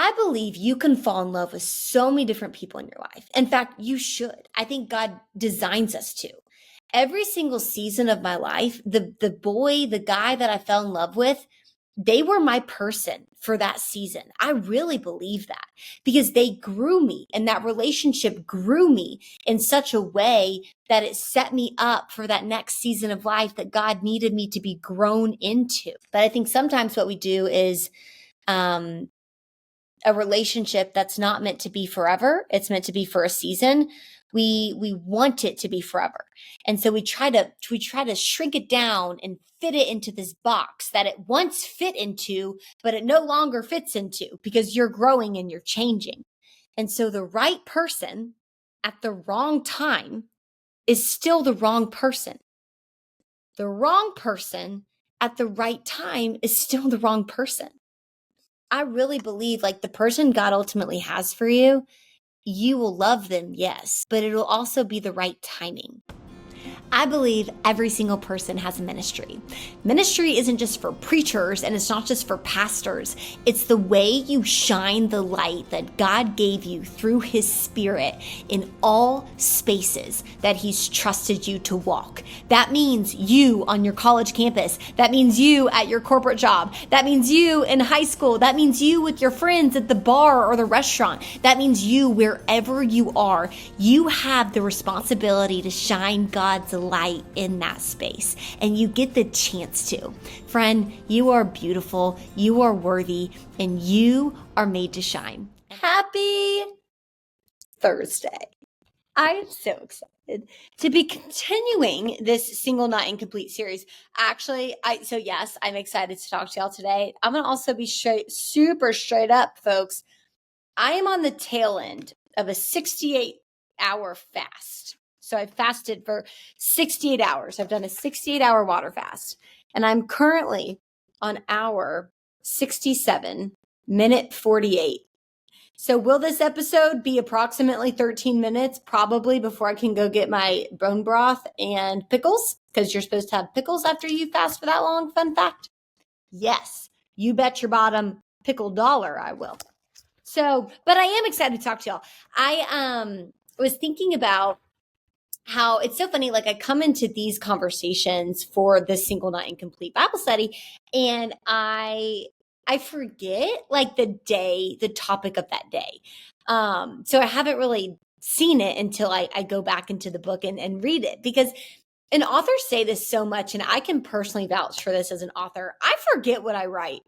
I believe you can fall in love with so many different people in your life. In fact, you should. I think God designs us to. Every single season of my life, the guy that I fell in love with, they were my person for that season. I really believe that because they grew me and that relationship grew me in such a way that it set me up for that next season of life that God needed me to be grown into. But I think sometimes what we do is, a relationship that's not meant to be forever. It's meant to be for a season. We want it to be forever. And so we try to shrink it down and fit it into this box that it once fit into, but it no longer fits into because you're growing and you're changing. And so the right person at the wrong time is still the wrong person. The wrong person at the right time is still the wrong person. I really believe like the person God ultimately has for you, you will love them, yes, but it'll also be the right timing. I believe every single person has a ministry. Ministry isn't just for preachers and it's not just for pastors. It's the way you shine the light that God gave you through His Spirit in all spaces that He's trusted you to walk. That means you on your college campus. That means you at your corporate job. That means you in high school. That means you with your friends at the bar or the restaurant. That means you wherever you are. You have the responsibility to shine God's light in that space, and you get the chance to. Friend, you are beautiful, you are worthy, and you are made to shine. Happy Thursday. I'm so excited to be continuing this Single Not Incomplete series. Actually, yes, I'm excited to talk to y'all today. I'm going to also be super straight up, folks. I am on the tail end of a 68-hour fast. So I fasted for 68 hours. I've done a 68-hour water fast. And I'm currently on hour 67, minute 48. So will this episode be approximately 13 minutes? Probably, before I can go get my bone broth and pickles, because you're supposed to have pickles after you fast for that long. Fun fact. Yes, you bet your bottom pickle dollar I will. So, but I am excited to talk to y'all. I was thinking about how it's so funny. Like I come into these conversations for the Single Not Incomplete Bible study, and I forget like the topic of that day. So I haven't really seen it until I go back into the book and read it, because and authors say this so much, and I can personally vouch for this as an author. I forget what I write.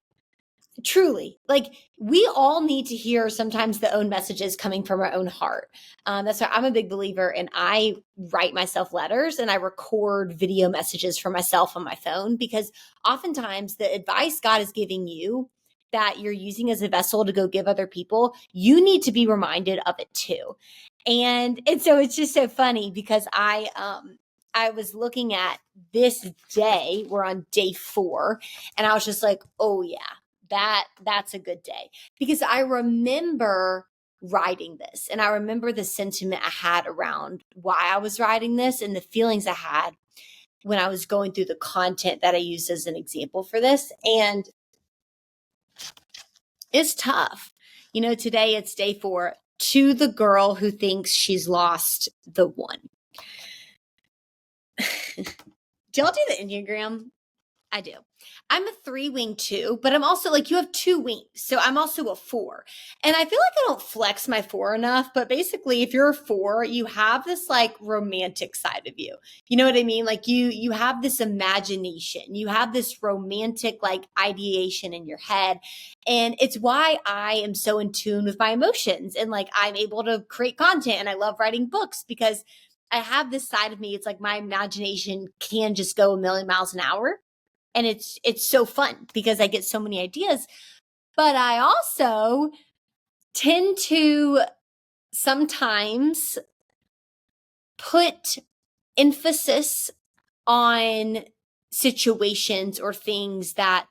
Truly, like we all need to hear sometimes the own messages coming from our own heart. That's why I'm a big believer, and I write myself letters and I record video messages for myself on my phone, because oftentimes the advice God is giving you that you're using as a vessel to go give other people, you need to be reminded of it too. And so it's just so funny because I was looking at this day, we're on day 4, and I was just like, oh yeah, that's a good day, because I remember writing this, and I remember the sentiment I had around why I was writing this and the feelings I had when I was going through the content that I used as an example for this. And it's tough. You know, today it's day 4, to the girl who thinks she's lost the one. Do y'all do the Enneagram? I do. I'm a 3-wing 2, but I'm also like, you have 2 wings. So I'm also a 4. And I feel like I don't flex my 4 enough, but basically if you're a 4, you have this like romantic side of you. You know what I mean? Like you have this imagination, you have this romantic like ideation in your head. And it's why I am so in tune with my emotions, and like I'm able to create content, and I love writing books because I have this side of me. It's like my imagination can just go a million miles an hour. And it's so fun because I get so many ideas. But I also tend to sometimes put emphasis on situations or things that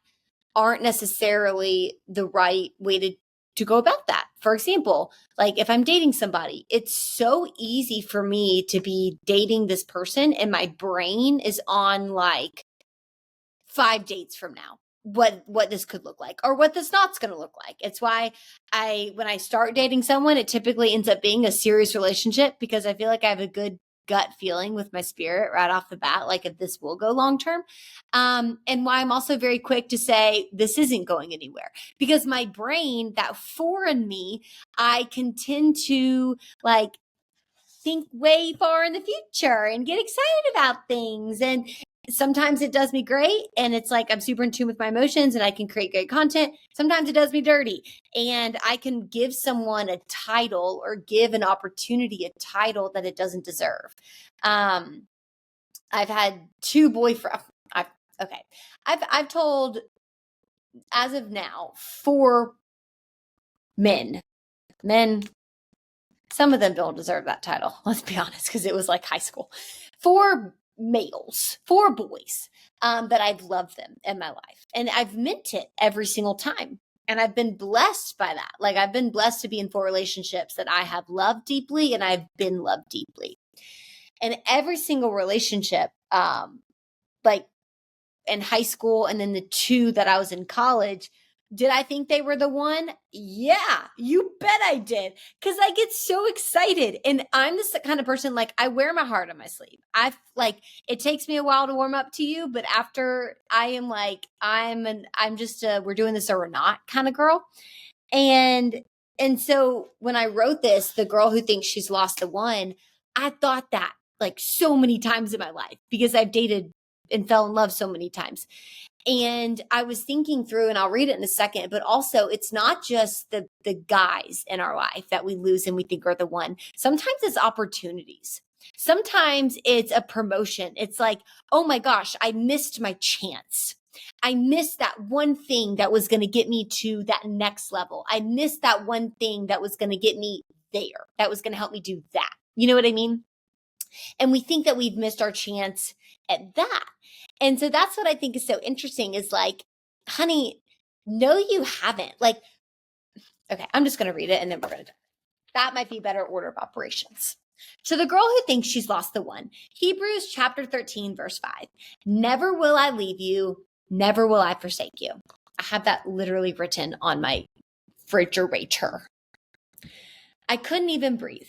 aren't necessarily the right way to go about that. For example, like if I'm dating somebody, it's so easy for me to be dating this person and my brain is on like 5 dates from now, what this could look like or what this not's going to look like. It's why when I start dating someone, it typically ends up being a serious relationship, because I feel like I have a good gut feeling with my spirit right off the bat, like if this will go long term. And why I'm also very quick to say this isn't going anywhere, because my brain, that foreign me, I can tend to like think way far in the future and get excited about things. And sometimes it does me great, and it's like I'm super in tune with my emotions and I can create great content. Sometimes it does me dirty, and I can give someone a title or give an opportunity a title that it doesn't deserve. I've had 2 boyfriends. I've told, as of now, 4 men. Some of them don't deserve that title, let's be honest, because it was like high school. 4 males, 4 boys, that I've loved them in my life. And I've meant it every single time. And I've been blessed by that. Like, I've been blessed to be in 4 relationships that I have loved deeply and I've been loved deeply. And every single relationship, like in high school and then the 2 that I was in college, did I think they were the one? Yeah, you bet I did. Because I get so excited. And I'm this kind of person, like, I wear my heart on my sleeve. It takes me a while to warm up to you, but after I am like, I'm just we're doing this or we're not kind of girl. And so when I wrote this, the girl who thinks she's lost the one, I thought that like so many times in my life, because I've dated and fell in love so many times. And I was thinking through, and I'll read it in a second, but also it's not just the guys in our life that we lose and we think are the one. Sometimes it's opportunities. Sometimes it's a promotion. It's like, oh my gosh, I missed my chance. I missed that one thing that was going to get me to that next level. I missed that one thing that was going to get me there, that was going to help me do that. You know what I mean? And we think that we've missed our chance at that. And so that's what I think is so interesting, is like, honey, no, you haven't. Like, okay, I'm just going to read it and then we're going to, that might be better order of operations. To the girl who thinks she's lost the one, Hebrews chapter 13, verse 5, never will I leave you, never will I forsake you. I have that literally written on my refrigerator. I couldn't even breathe.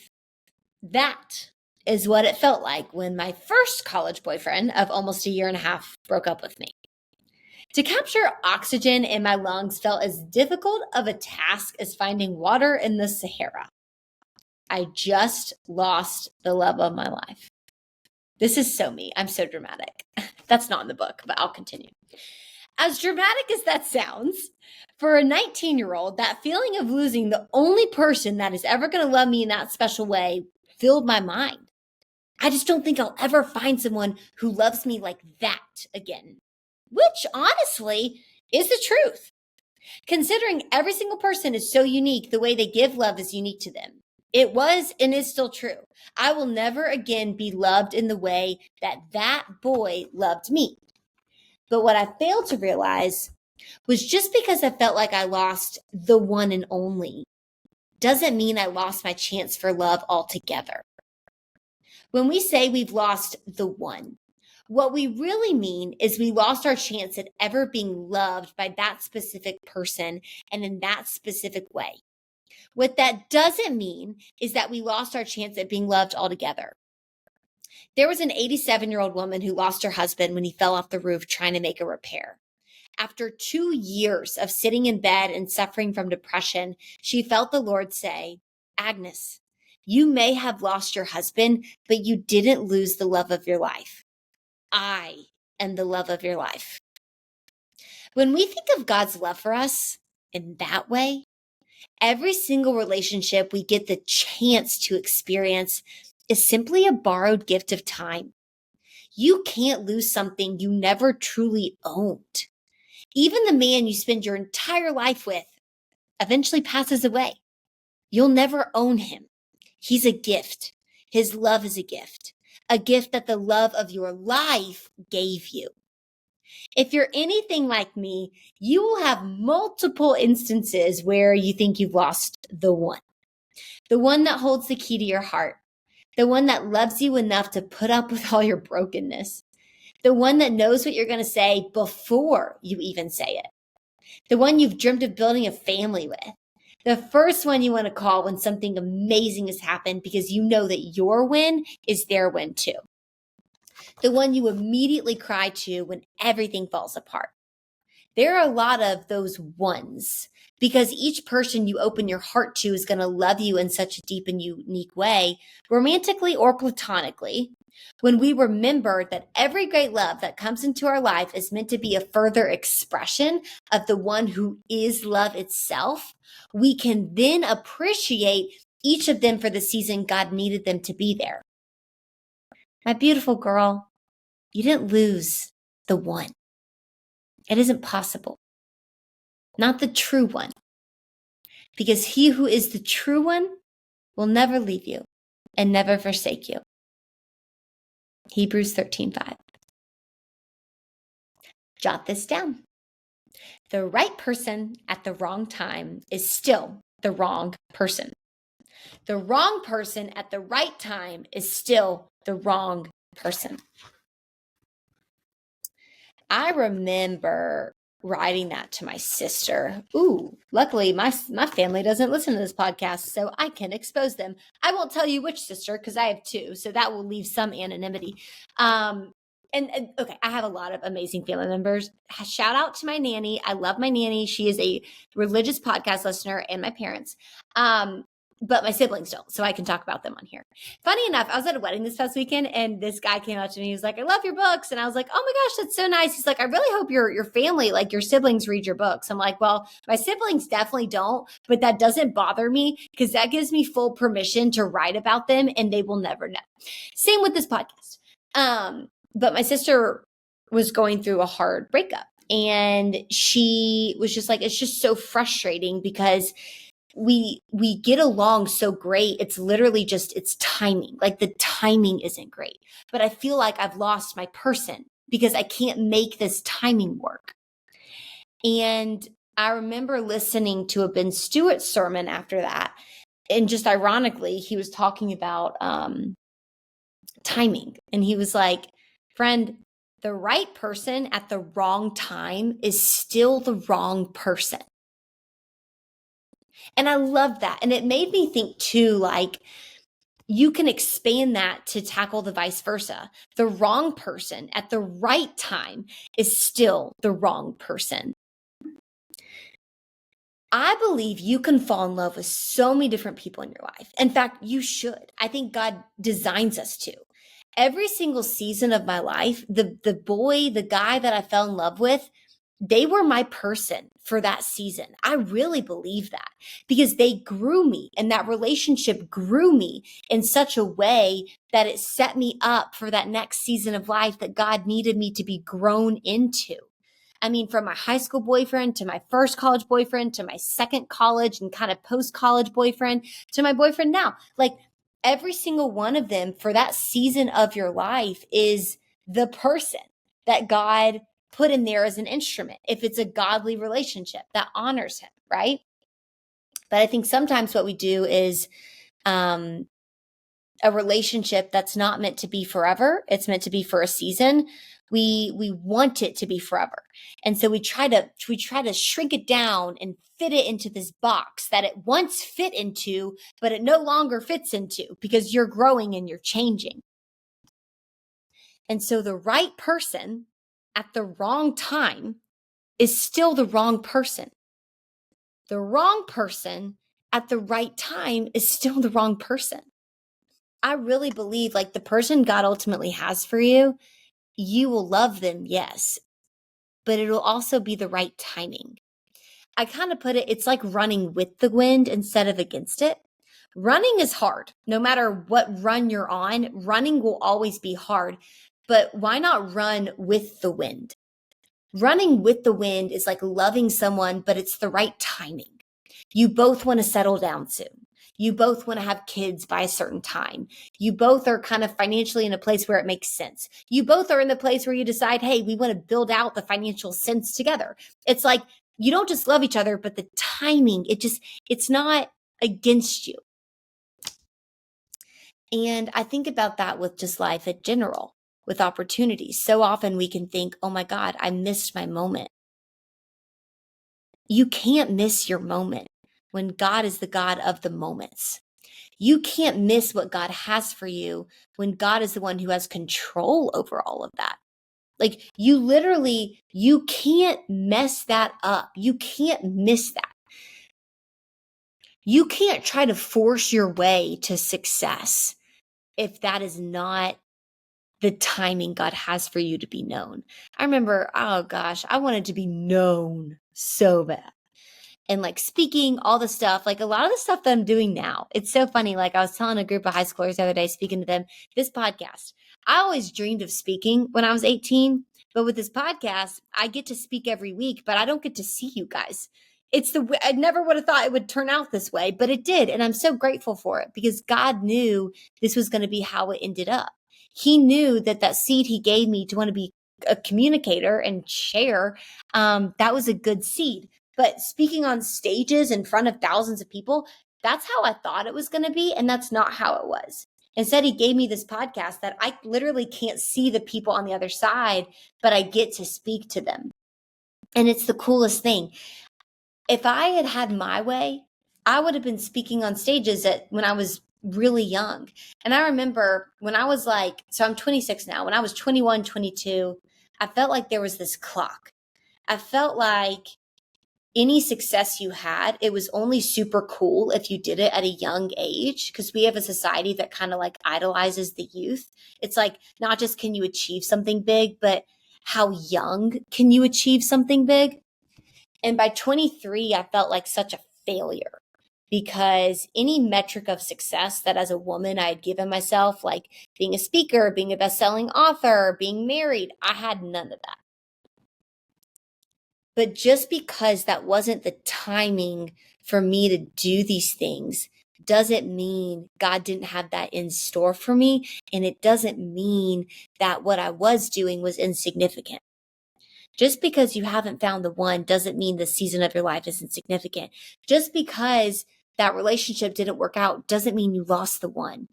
That is what it felt like when my first college boyfriend of almost a year and a half broke up with me. To capture oxygen in my lungs felt as difficult of a task as finding water in the Sahara. I just lost the love of my life. This is so me. I'm so dramatic. That's not in the book, but I'll continue. As dramatic as that sounds, for a 19-year-old, that feeling of losing the only person that is ever going to love me in that special way filled my mind. I just don't think I'll ever find someone who loves me like that again, which honestly is the truth. Considering every single person is so unique, the way they give love is unique to them. It was and is still true. I will never again be loved in the way that boy loved me. But what I failed to realize was just because I felt like I lost the one and only doesn't mean I lost my chance for love altogether. When we say we've lost the one, what we really mean is we lost our chance at ever being loved by that specific person and in that specific way. What that doesn't mean is that we lost our chance at being loved altogether. There was an 87-year-old woman who lost her husband when he fell off the roof trying to make a repair. After 2 years of sitting in bed and suffering from depression, she felt the Lord say, Agnes, you may have lost your husband, but you didn't lose the love of your life. I am the love of your life. When we think of God's love for us in that way, every single relationship we get the chance to experience is simply a borrowed gift of time. You can't lose something you never truly owned. Even the man you spend your entire life with eventually passes away. You'll never own him. He's a gift. His love is a gift that the love of your life gave you. If you're anything like me, you will have multiple instances where you think you've lost the one that holds the key to your heart, the one that loves you enough to put up with all your brokenness, The one that knows what you're going to say before you even say it. The one you've dreamed of building a family with. The first one you want to call when something amazing has happened because you know that your win is their win too. The one you immediately cry to when everything falls apart. There are a lot of those ones because each person you open your heart to is going to love you in such a deep and unique way, romantically or platonically. When we remember that every great love that comes into our life is meant to be a further expression of the one who is love itself, we can then appreciate each of them for the season God needed them to be there. My beautiful girl, you didn't lose the one. It isn't possible. Not the true one. Because he who is the true one will never leave you and never forsake you. Hebrews 13:5. Jot this down. The right person at the wrong time is still the wrong person. The wrong person at the right time is still the wrong person. I remember writing that to my sister. Ooh, luckily my family doesn't listen to this podcast, so I can expose them. I won't tell you which sister because I have two, so that will leave some anonymity. And okay, I have a lot of amazing family members. Shout out to my nanny. I love my nanny. She is a religious podcast listener, and my parents. But my siblings don't, so I can talk about them on here. Funny enough, I was at a wedding this past weekend, and this guy came up to me. He was like, "I love your books," and I was like, "Oh my gosh, that's so nice." He's like, "I really hope your family, like your siblings, read your books." I'm like, "Well, my siblings definitely don't, but that doesn't bother me because that gives me full permission to write about them, and they will never know." Same with this podcast. But my sister was going through a hard breakup, and she was just like, "It's just so frustrating because." We get along so great. It's literally just, it's timing. Like the timing isn't great. But I feel like I've lost my person because I can't make this timing work. And I remember listening to a Ben Stewart sermon after that. And just ironically, he was talking about timing. And he was like, friend, the right person at the wrong time is still the wrong person. And I love that. And it made me think too, like, you can expand that to tackle the vice versa. The wrong person at the right time is still the wrong person. I believe you can fall in love with so many different people in your life. In fact, you should. I think God designs us to. Every single season of my life, the guy that I fell in love with, they were my person for that season. I really believe that because they grew me and that relationship grew me in such a way that it set me up for that next season of life that God needed me to be grown into. I mean, from my high school boyfriend to my first college boyfriend to my second college and kind of post-college boyfriend to my boyfriend now, like every single one of them for that season of your life is the person that God put in there as an instrument if it's a godly relationship that honors him, right? But I think sometimes what we do is a relationship that's not meant to be forever. It's meant to be for a season. We want it to be forever. And so we try to shrink it down and fit it into this box that it once fit into, but it no longer fits into because you're growing and you're changing. And so the right person at the wrong time is still the wrong person. The wrong person at the right time is still the wrong person. I really believe like the person God ultimately has for you, you will love them, yes, but it'll also be the right timing. I kind of put it, it's like running with the wind instead of against it. Running is hard. No matter what run you're on, running will always be hard. But why not run with the wind? Running with the wind is like loving someone, but it's the right timing. You both want to settle down soon. You both want to have kids by a certain time. You both are kind of financially in a place where it makes sense. You both are in the place where you decide, hey, we want to build out the financial sense together. It's like you don't just love each other, but the timing, it's not against you. And I think about that with just life in general. with opportunities. So often we can think, oh my God, I missed my moment. You can't miss your moment when God is the God of the moments. You can't miss what God has for you when God is the one who has control over all of that. Like you can't mess that up. You can't miss that. You can't try to force your way to success if that is not the timing God has for you to be known. I remember, oh gosh, I wanted to be known so bad. And like speaking, all the stuff, like a lot of the stuff that I'm doing now. It's so funny. Like I was telling a group of high schoolers the other day, speaking to them, this podcast. I always dreamed of speaking when I was 18, but with this podcast, I get to speak every week, but I don't get to see you guys. I never would have thought it would turn out this way, but it did. And I'm so grateful for it because God knew this was going to be how it ended up. He knew that seed he gave me to want to be a communicator and share, that was a good seed. But speaking on stages in front of thousands of people, that's how I thought it was going to be. And that's not how it was. Instead, he gave me this podcast that I literally can't see the people on the other side, but I get to speak to them. And it's the coolest thing. If I had had my way, I would have been speaking on stages when I was really young. And I remember when I was like, so I'm 26 now. When I was 21, 22, I felt like there was this clock. I felt like any success you had, it was only super cool if you did it at a young age, because we have a society that kind of like idolizes the youth. It's like not just can you achieve something big, but how young can you achieve something big? And by 23, I felt like such a failure because any metric of success that as a woman I had given myself, like being a speaker, being a best-selling author, being married, I had none of that. But just because that wasn't the timing for me to do these things doesn't mean God didn't have that in store for me. And it doesn't mean that what I was doing was insignificant. Just because you haven't found the one doesn't mean the season of your life is insignificant. Just because that relationship didn't work out doesn't mean you lost the one.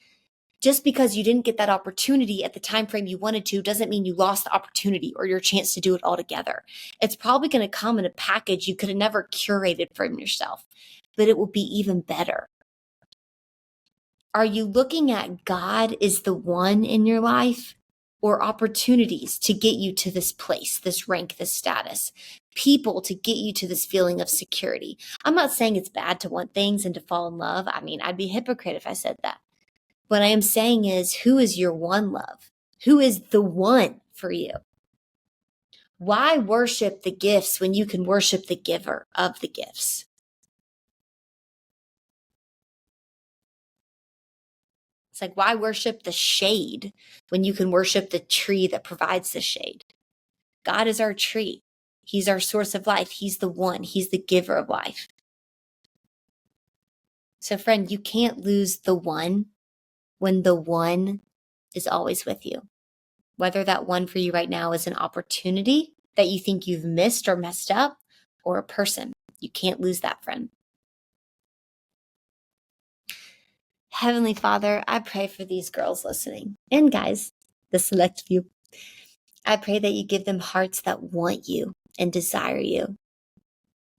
Just because you didn't get that opportunity at the time frame you wanted to doesn't mean you lost the opportunity or your chance to do it altogether. It's probably going to come in a package you could have never curated from yourself, but it will be even better. Are you looking at God as the one in your life, or opportunities to get you to this place, this rank, this status, people to get you to this feeling of security? I'm not saying it's bad to want things and to fall in love. I mean, I'd be a hypocrite if I said that. What I am saying is, who is your one love? Who is the one for you? Why worship the gifts when you can worship the giver of the gifts? It's like, why worship the shade when you can worship the tree that provides the shade? God is our tree. He's our source of life. He's the one. He's the giver of life. So friend, you can't lose the one when the one is always with you. Whether that one for you right now is an opportunity that you think you've missed or messed up, or a person. You can't lose that, friend. Heavenly Father, I pray for these girls listening, and guys, the select few. I pray that you give them hearts that want you and desire you.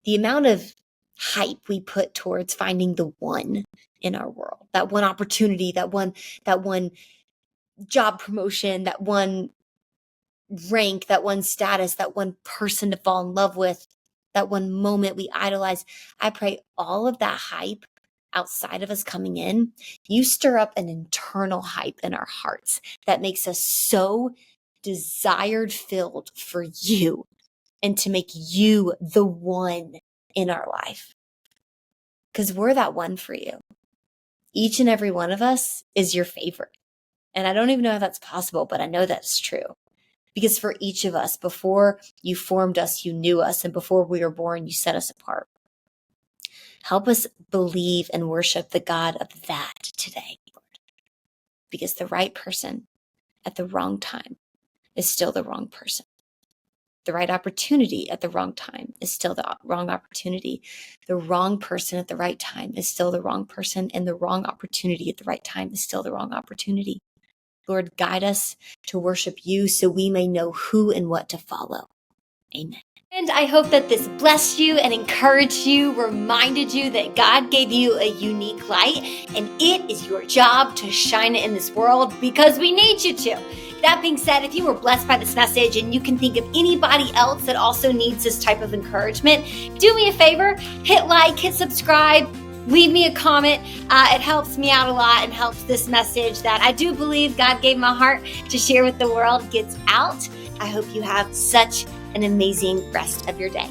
The amount of hype we put towards finding the one in our world, that one opportunity, that one job promotion, that one rank, that one status, that one person to fall in love with, that one moment we idolize. I pray all of that hype outside of us coming in, you stir up an internal hype in our hearts that makes us so desired filled for you and to make you the one in our life. Because we're that one for you. Each and every one of us is your favorite. And I don't even know if that's possible, but I know that's true. Because for each of us, before you formed us, you knew us. And before we were born, you set us apart. Help us believe and worship the God of that today, Lord. Because the right person at the wrong time is still the wrong person. The right opportunity at the wrong time is still the wrong opportunity. The wrong person at the right time is still the wrong person. And the wrong opportunity at the right time is still the wrong opportunity. Lord, guide us to worship you so we may know who and what to follow. Amen. And I hope that this blessed you and encouraged you, reminded you that God gave you a unique light, and it is your job to shine it in this world because we need you to. That being said, if you were blessed by this message and you can think of anybody else that also needs this type of encouragement, do me a favor, hit like, hit subscribe, leave me a comment. It helps me out a lot and helps this message that I do believe God gave my heart to share with the world gets out. I hope you have such an amazing rest of your day.